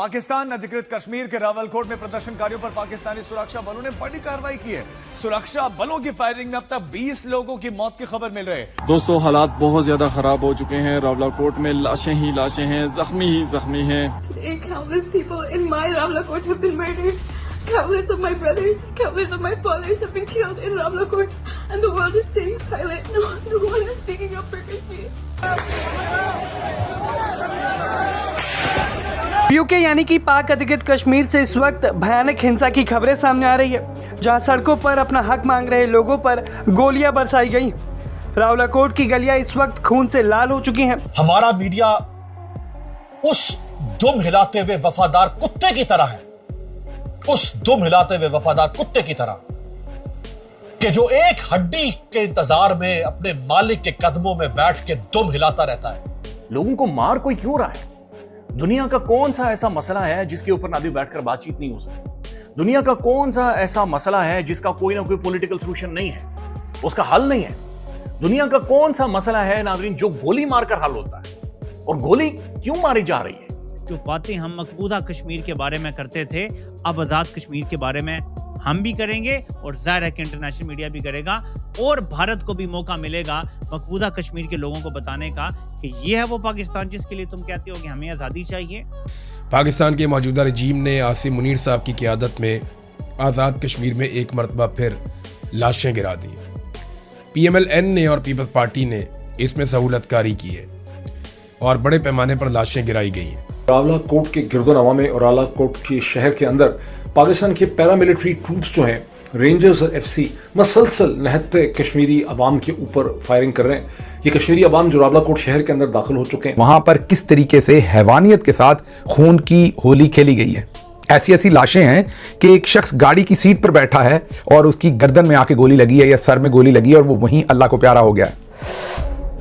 पाकिस्तान अधिकृत कश्मीर के रावलकोट में प्रदर्शनकारियों पर पाकिस्तानी सुरक्षा बलों ने बड़ी कार्रवाई की है। सुरक्षा बलों की फायरिंग में अब तक 20 लोगों की मौत की खबर मिल रही है। दोस्तों, हालात बहुत ज्यादा खराब हो चुके हैं। रावलकोट में लाशें ही लाशें हैं, जख्मी ही जख्मी हैं। Countless people in my Rawalakot have been murdered. Countless of my brothers, countless of my fathers have been killed in Rawalakot, and the world is staying silent. No one is speaking up for Kashmir. PoK यानी कि पाक अधिकृत कश्मीर से इस वक्त भयानक हिंसा की खबरें सामने आ रही है, जहां सड़कों पर अपना हक मांग रहे लोगों पर गोलियां बरसाई गई। रावलकोट की गलियां इस वक्त खून से लाल हो चुकी हैं। हमारा मीडिया उस दुम हिलाते हुए वफादार कुत्ते की तरह है, उस दुम हिलाते हुए वफादार कुत्ते की तरह कि जो एक हड्डी के इंतजार में अपने मालिक के कदमों में बैठ के दुम हिलाता रहता है। लोगों को मार कोई क्यों रहा है? दुनिया का कौन सा ऐसा मसला है जिसके ऊपर ना भी बैठकर बातचीत नहीं हो सकती? दुनिया का कौन सा ऐसा मसला है जिसका कोई ना कोई पॉलिटिकल सॉल्यूशन नहीं है, उसका हल नहीं है? दुनिया का कौन सा मसला है नाज़रीन जो गोली मारकर हल होता है? और गोली क्यों मारी जा रही है? जो बातें हम मकबूजा कश्मीर के बारे में करते थे, अब आज़ाद कश्मीर के बारे में हम भी करेंगे और जाहिर है कि इंटरनेशनल मीडिया भी करेगा और भारत को भी मौका मिलेगा मकबूजा कश्मीर के लोगों को बताने का कि ये है वो पाकिस्तान जिसके लिए तुम कहते हो कि हमें आज़ादी चाहिए। पाकिस्तान के मौजूदा रजीम ने आसिम मुनीर साहब की क़यादत में आज़ाद कश्मीर में एक मरतबा फिर लाशें गिरा दी। PMLN ने और पीपल्स पार्टी ने इसमें सहूलतकारी की है और बड़े पैमाने पर लाशें गिराई गई हैं। रावलकोट के गिरदोनवा में और रावलकोट के शहर के अंदर पाकिस्तान के पैरामिलिट्री ट्रूप्स जो हैं, रेंजर्स और FC मसलसल नहते कश्मीरी अवाम के ऊपर फायरिंग कर रहे हैं। ये कश्मीरी अवाम जो रावलकोट शहर के अंदर दाखिल हो चुके हैं, वहां पर किस तरीके से हैवानियत के साथ खून की होली खेली गई है। ऐसी ऐसी लाशें हैं कि एक शख्स गाड़ी की सीट पर बैठा है और उसकी गर्दन में आके गोली लगी है या सर में गोली लगी है और वो वहीं अल्लाह को प्यारा हो गया है।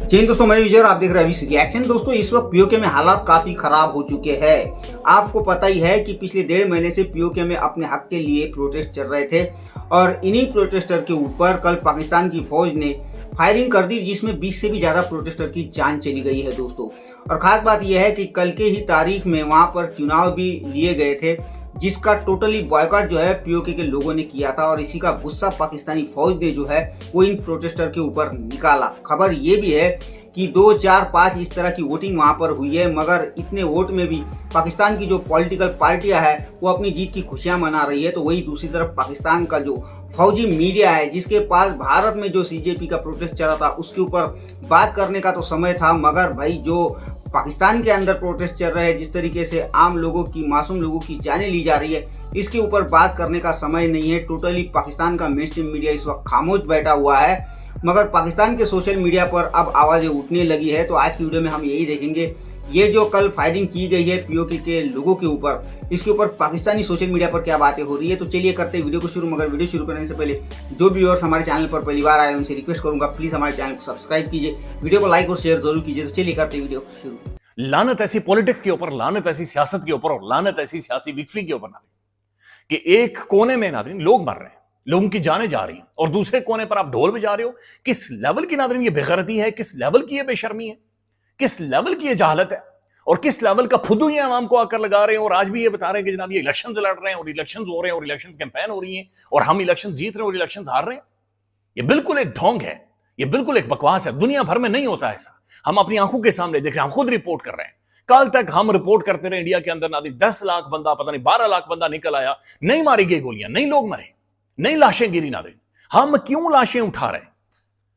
जी दोस्तों, मैं विजय और आप देख रहे हैं रिएक्शन। दोस्तों, इस वक्त पीओके में हालात काफी खराब हो चुके हैं। आपको पता ही है कि पिछले 1.5 महीने से पीओके में अपने हक के लिए प्रोटेस्ट चल रहे थे और इन्हीं प्रोटेस्टर के ऊपर कल पाकिस्तान की फौज ने फायरिंग कर दी, जिसमें 20 से भी ज्यादा प्रोटेस्टर की जान चली गई है दोस्तों। और खास बात यह है कि कल के ही तारीख में वहां पर चुनाव भी लिए गए थे, जिसका टोटली बॉयकॉट जो है पीओके के लोगों ने किया था और इसी का गुस्सा पाकिस्तानी फौज ने जो है वो इन प्रोटेस्टर के ऊपर निकाला। खबर ये भी है कि 2, 4, 5 इस तरह की वोटिंग वहां पर हुई है, मगर इतने वोट में भी पाकिस्तान की जो पॉलिटिकल पार्टियां है वो अपनी जीत की खुशियां मना रही है। तो वही दूसरी तरफ पाकिस्तान का जो फौजी मीडिया है, जिसके पास भारत में जो CJP का प्रोटेस्ट चला था उसके ऊपर बात करने का तो समय था, मगर भाई जो पाकिस्तान के अंदर प्रोटेस्ट चल रहे हैं, जिस तरीके से आम लोगों की, मासूम लोगों की जानें ली जा रही है, इसके ऊपर बात करने का समय नहीं है। टोटली पाकिस्तान का मेनस्ट्रीम मीडिया इस वक्त खामोश बैठा हुआ है, मगर पाकिस्तान के सोशल मीडिया पर अब आवाज़ें उठने लगी है। तो आज की वीडियो में हम यही देखेंगे, ये जो कल फायरिंग की गई है पीओके के लोगों के ऊपर, इसके ऊपर पाकिस्तानी सोशल मीडिया पर क्या बातें हो रही है। तो चलिए करते हैं वीडियो को शुरू। मगर वीडियो शुरू करने से पहले जो व्यूअर्स हमारे चैनल पर पहली बार आए उनसे रिक्वेस्ट करूंगा, प्लीज़ हमारे चैनल को सब्सक्राइब कीजिए, वीडियो को लाइक और शेयर जरूर कीजिए। तो चलिए करते हैं वीडियो शुरू। लानत ऐसी पॉलिटिक्स के ऊपर, लानत ऐसी सियासत के ऊपर और लानत ऐसी सियासी विक्ट्री के ऊपर नाज़रीन कि एक कोने में नाज़रीन लोग मर रहे हैं, लोगों की जानें जा रही हैं और दूसरे कोने पर आप ढोल बजा रहे हो। किस लेवल की नाज़रीन ये बेगैरती है, किस लेवल की ये बेशर्मी है, किस लेवल की ये जहालत है और किस लेवल का फुदू ये आवाम को आकर लगा रहे हैं। और आज भी ये बता रहे हैं कि जनाब ये इलेक्शन लड़ रहे हैं और इलेक्शन हो रहे हैं और इलेक्शन कैंपेन हो रही है और हम इलेक्शन जीत रहे हैं और इलेक्शन हार रहे हैं। ये बिल्कुल एक ढोंग है, ये बिल्कुल एक बकवास है। दुनिया भर में नहीं होता ऐसा, हम अपनी आंखों के सामने देख रहे हैं, हम खुद रिपोर्ट कर रहे हैं। कल तक हम रिपोर्ट करते रहे इंडिया के अंदर नाज़रीन 10 लाख बंदा, पता नहीं 12 लाख बंदा निकल आया, नहीं मारी गई गोलियां, नहीं लोग मरे, नहीं लाशें गिरी नाज़रीन। हम क्यों लाशें उठा रहे हैं?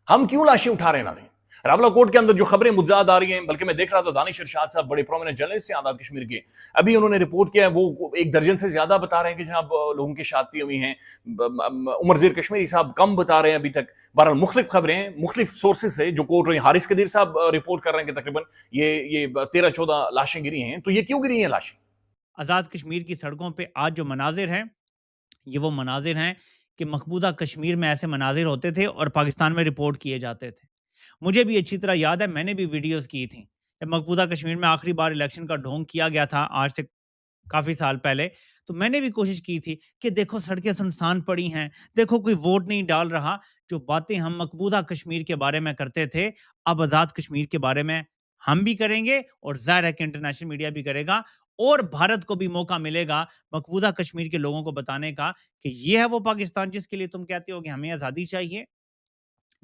हम क्यों लाशें उठा रहे हैं नाज़रीन? रावलकोट के अंदर जो खबरें मुज्जाद आ रही हैं, बल्कि मैं देख रहा था दानिश इरशाद साहब बड़े प्रोमिनेंट जर्नलिस्ट हैं आज़ाद कश्मीर के, अभी उन्होंने रिपोर्ट किया है, वो 1 दर्जन से ज्यादा बता रहे हैं कि जनाब लोगों की शादी हुई हैं। उमर कश्मीरी साहब कम बता रहे हैं अभी तक। बहरहाल मुख्तलिफ खबरें हैं, मुख्तलिफ सोर्सेज से जो कोट रही हैं। हारिस कदीर साहब रिपोर्ट कर रहे हैं कि तकरीबन ये 13-14 लाशें गिरी हैं। तो ये क्यों गिरी हैं लाशें? आज़ाद कश्मीर की सड़कों पे आज जो मनाजिर हैं, ये वो मनाजिर हैं कि मकबूजा कश्मीर में ऐसे मनाजिर होते थे और पाकिस्तान में रिपोर्ट किए जाते थे। मुझे भी अच्छी तरह याद है, मैंने भी वीडियोस की थी जब मकबूजा कश्मीर में आखिरी बार इलेक्शन का ढोंग किया गया था, आज से काफ़ी साल पहले। तो मैंने भी कोशिश की थी कि देखो सड़कें सुनसान पड़ी हैं, देखो कोई वोट नहीं डाल रहा। जो बातें हम मकबूजा कश्मीर के बारे में करते थे, अब आज़ाद कश्मीर के बारे में हम भी करेंगे और जाहिर है कि इंटरनेशनल मीडिया भी करेगा और भारत को भी मौका मिलेगा मकबूजा कश्मीर के लोगों को बताने का कि ये है वो पाकिस्तान जिसके लिए तुम कहते हो कि हमें आज़ादी चाहिए।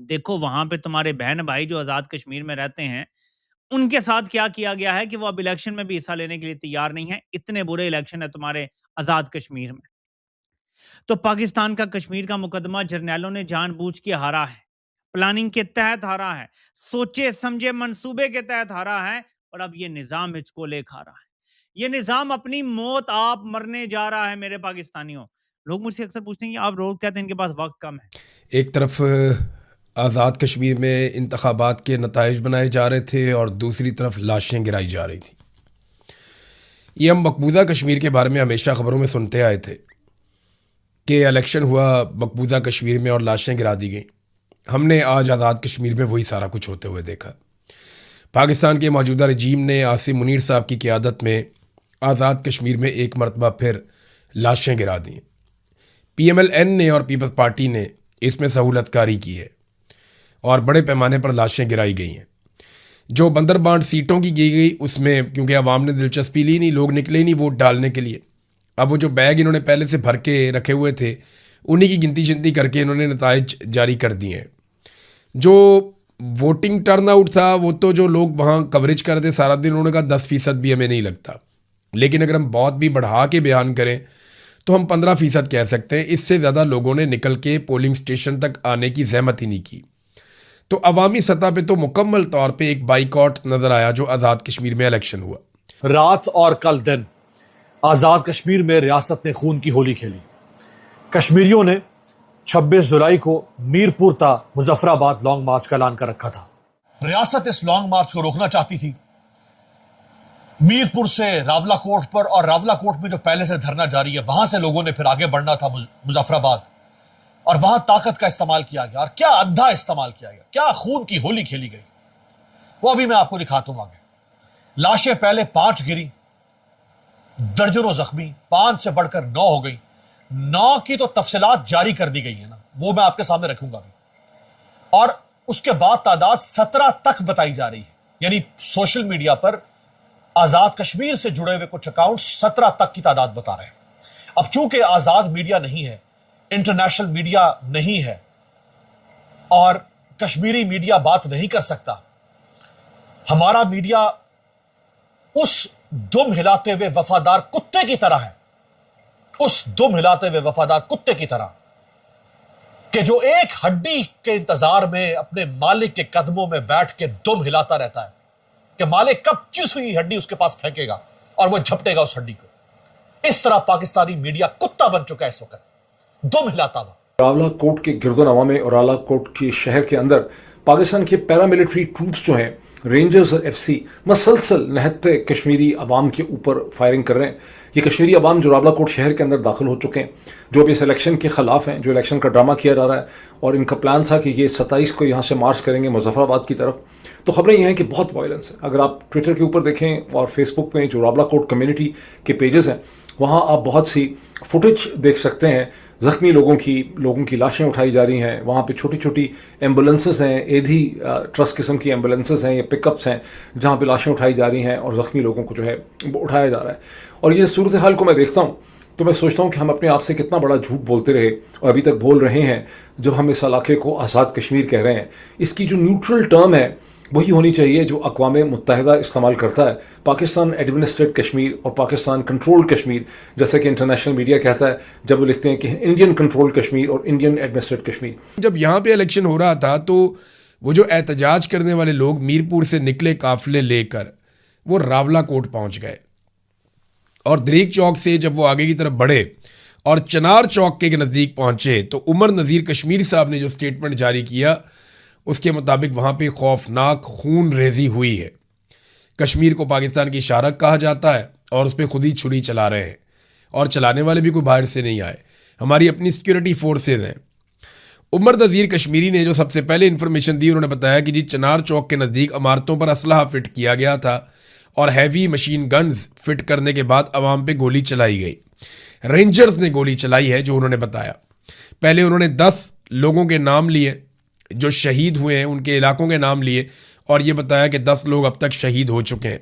देखो वहां पे तुम्हारे बहन भाई जो आज़ाद कश्मीर में रहते हैं, उनके साथ क्या किया गया है कि वो अब इलेक्शन में भी हिस्सा लेने के लिए तैयार नहीं है। इतने बुरे इलेक्शन है तुम्हारे आज़ाद कश्मीर में। तो पाकिस्तान का कश्मीर का मुकदमा जर्नैलों ने जानबूझ के हारा है, प्लानिंग के तहत हारा है, सोचे समझे मंसूबे के तहत हारा है, और अब ये निजाम हिचकोले खा रहा है। ये निजाम अपनी मौत आप मरने जा रहा है मेरे पाकिस्तानियों। लोग मुझसे अक्सर पूछते हैं कि आप रोज कहते हैं इनके पास वक्त कम है। एक तरफ आज़ाद कश्मीर में इंतखाबात के नताइज बनाए जा रहे थे और दूसरी तरफ लाशें गिराई जा रही थी। ये हम मकबूजा कश्मीर के बारे में हमेशा खबरों में सुनते आए थे कि इलेक्शन हुआ मकबूजा कश्मीर में और लाशें गिरा दी गई। हमने आज आज़ाद कश्मीर में वही सारा कुछ होते हुए देखा। पाकिस्तान के मौजूदा रजीम ने आसिम मुनीर साहब की क़यादत में आज़ाद कश्मीर में एक मरतबा फिर लाशें गिरा दी। PMLN ने और पीपल्स पार्टी ने इसमें सहूलतकारी की है और बड़े पैमाने पर लाशें गिराई गई हैं। जो बंदरबांट सीटों की की गई उसमें क्योंकि अवाम ने दिलचस्पी ली नहीं, लोग निकले नहीं वोट डालने के लिए। अब वो जो बैग इन्होंने पहले से भर के रखे हुए थे उन्हीं की गिनती शिनती करके इन्होंने नताइज जारी कर दिए हैं। जो वोटिंग टर्न आउट था वो तो जो लोग वहाँ कवरेज कर दे सारा दिन, उन्होंने कहा 10% भी हमें नहीं लगता। लेकिन अगर हम बहुत भी बढ़ा के बयान करें तो हम 15% कह सकते हैं। इससे ज़्यादा लोगों ने निकल के पोलिंग स्टेशन तक आने की ज़हमत ही नहीं की। तो अवामी सतह पे तो मुकम्मल तौर पे एक बाइकॉट नज़र आया जो आज़ाद कश्मीर में इलेक्शन हुआ। रात और कल दिन आज़ाद कश्मीर में रियासत ने खून की होली खेली। कश्मीरियों ने 26 जुलाई को मीरपुर ता मुजफ्फराबाद लॉन्ग मार्च का ऐलान कर रखा था। रियासत इस लॉन्ग मार्च को रोकना चाहती थी। मीरपुर से रावलाकोट पर, और रावलाकोट में जो पहले से धरना जारी है वहां से लोगों ने फिर आगे बढ़ना था मुजफ्फराबाद, और वहां ताकत का इस्तेमाल किया गया। और क्या अंधा इस्तेमाल किया गया, क्या खून की होली खेली गई, वो अभी मैं आपको दिखाता हूं आगे। लाशें पहले 5 गिरी, दर्जनों जख्मी, 5 से बढ़कर 9 हो गई। 9 की तो तफसीलात जारी कर दी गई है ना, वो मैं आपके सामने रखूंगा अभी। और उसके बाद तादाद 17 तक बताई जा रही है। यानी सोशल मीडिया पर आजाद कश्मीर से जुड़े हुए कुछ अकाउंट 17 तक की तादाद बता रहे हैं। अब चूंकि आजाद मीडिया नहीं है, इंटरनेशनल मीडिया नहीं है और कश्मीरी मीडिया बात नहीं कर सकता, हमारा मीडिया उस दुम हिलाते हुए वफादार कुत्ते की तरह है, उस दुम हिलाते हुए वफादार कुत्ते की तरह कि जो एक हड्डी के इंतजार में अपने मालिक के कदमों में बैठ के दुम हिलाता रहता है कि मालिक कब चिस हुई हड्डी उसके पास फेंकेगा और वो झपटेगा उस हड्डी को। इस तरह पाकिस्तानी मीडिया कुत्ता बन चुका है इस वक्त, दुम हिलाता हुआ। रावलाकोट के गिरदोनवा में और रावलाकोट के शहर के अंदर पाकिस्तान के पैरामिलिट्री ट्रूप्स जो हैं, रेंजर्स और FC, मसलसल नहते कश्मीरी अवाम के ऊपर फायरिंग कर रहे हैं। ये कश्मीरी अवाम जो रावलाकोट शहर के अंदर दाखिल हो चुके हैं, जो अभी इस इलेक्शन के ख़िलाफ़ हैं, जो इलेक्शन का ड्रामा किया जा रहा है, और इनका प्लान था कि ये 27 को यहाँ से मार्च करेंगे मुजफ्फराबाद की तरफ। तो खबरें ये हैं कि बहुत वायलेंस है। अगर आप ट्विटर के ऊपर देखें और फेसबुक में जो रावलाकोट कम्युनिटी के पेजेस हैं, वहाँ आप बहुत सी फुटेज देख सकते हैं। ज़ख्मी लोगों की लाशें उठाई जा रही हैं। वहाँ पे छोटी छोटी एम्बुलेंसेस हैं, एधी ट्रस्ट किस्म की एम्बुलेंसेस हैं, ये पिकअप्स हैं जहाँ पे लाशें उठाई जा रही हैं और ज़ख्मी लोगों को जो है वो उठाया जा रहा है। और ये सूरत हाल को मैं देखता हूँ तो मैं सोचता हूँ कि हम अपने आप से कितना बड़ा झूठ बोलते रहे और अभी तक बोल रहे हैं जब हम इस इलाके को आज़ाद कश्मीर कह रहे हैं। इसकी जो न्यूट्रल टर्म है वही होनी चाहिए जो अक़वाम मुत्तहिदा इस्तेमाल करता है। पाकिस्तान एडमिनिस्ट्रेट कश्मीर और पाकिस्तान कंट्रोल कश्मीर, जैसा कि इंटरनेशनल मीडिया कहता है जब वो लिखते हैं कि इंडियन कंट्रोल कश्मीर और इंडियन एडमिनिस्ट्रेट कश्मीर। जब यहाँ पे इलेक्शन हो रहा था तो वो जो एहतजाज करने वाले लोग मीरपुर से निकले काफिले लेकर वो रावलाकोट पहुँच गए, और दरीक चौक से जब वो आगे की तरफ बढ़े और चनार चौक के नज़दीक पहुँचे तो उमर नज़ीर कश्मीरी साहब ने जो स्टेटमेंट जारी किया उसके मुताबिक वहाँ पे खौफनाक खून रेजी हुई है। कश्मीर को पाकिस्तान की शारक कहा जाता है और उस पर खुद ही छुरी चला रहे हैं, और चलाने वाले भी कोई बाहर से नहीं आए, हमारी अपनी सिक्योरिटी फोर्सेज हैं। उमर नज़ीर कश्मीरी ने जो सबसे पहले इन्फॉर्मेशन दी, उन्होंने बताया कि जी चनार चौक के नज़दीक इमारतों पर असलहा फिट किया गया था और हैवी मशीन गन्स फिट करने के बाद अवाम पे गोली चलाई गई। रेंजर्स ने गोली चलाई है जो उन्होंने बताया। पहले उन्होंने 10 लोगों के नाम लिए जो शहीद हुए हैं, उनके इलाकों के नाम लिए और ये बताया कि 10 लोग अब तक शहीद हो चुके हैं।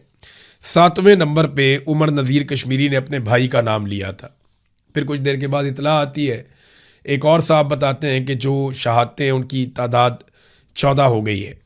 7वें नंबर पे उमर नज़ीर कश्मीरी ने अपने भाई का नाम लिया था। फिर कुछ देर के बाद इतला आती है, एक और साहब बताते हैं कि जो शहादतें उनकी तादाद 14 हो गई है।